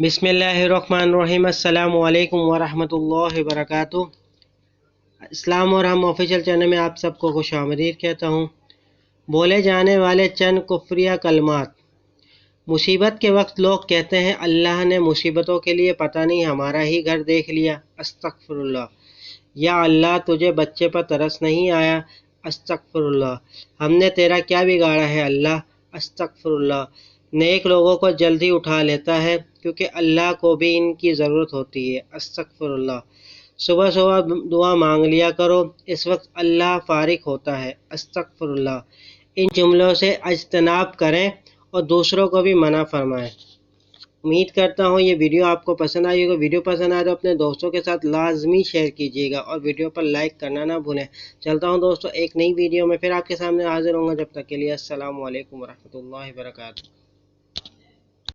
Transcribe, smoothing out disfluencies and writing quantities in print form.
बिस्मिल्लाहिर्रहमानिर्रहीम। अस्सलामु अलैकुम वरहमतुल्लाहि वबरकातुहू। इस्लाम और हम ऑफिशियल चैनल में आप सबको खुशामदीद कहता हूँ। बोले जाने वाले चंद कुफ्रिया कलमात। मुसीबत के वक्त लोग कहते हैं अल्लाह ने मुसीबतों के लिए पता नहीं हमारा ही घर देख लिया। अस्तगफिरुल्लाह। या अल्लाह तुझे बच्चे पर तरस नहीं आया। अस्तगफिरुल्लाह। हमने तेरा क्या बिगाड़ा है अल्लाह। अस्तगफिरुल्लाह। नेक लोगों को जल्दी उठा लेता है क्योंकि अल्लाह को भी इनकी ज़रूरत होती है। अस्तगफिरुल्लाह। सुबह सुबह दुआ मांग लिया करो, इस वक्त अल्लाह फारिग होता है। अस्तगफिरुल्लाह। इन जुमलों से अज्तनाब करें और दूसरों को भी मना फरमाएं। उम्मीद करता हूँ ये वीडियो आपको पसंद आई होगी। वीडियो पसंद आए तो अपने दोस्तों के साथ लाजमी शेयर कीजिएगा और वीडियो पर लाइक करना ना भूलें। चलता हूँ दोस्तों, एक नई वीडियो में फिर आपके सामने हाजिर होंगे। जब तक के लिए अस्सलामु अलैकुम वरहमतुल्लाहि वबरकातुहू।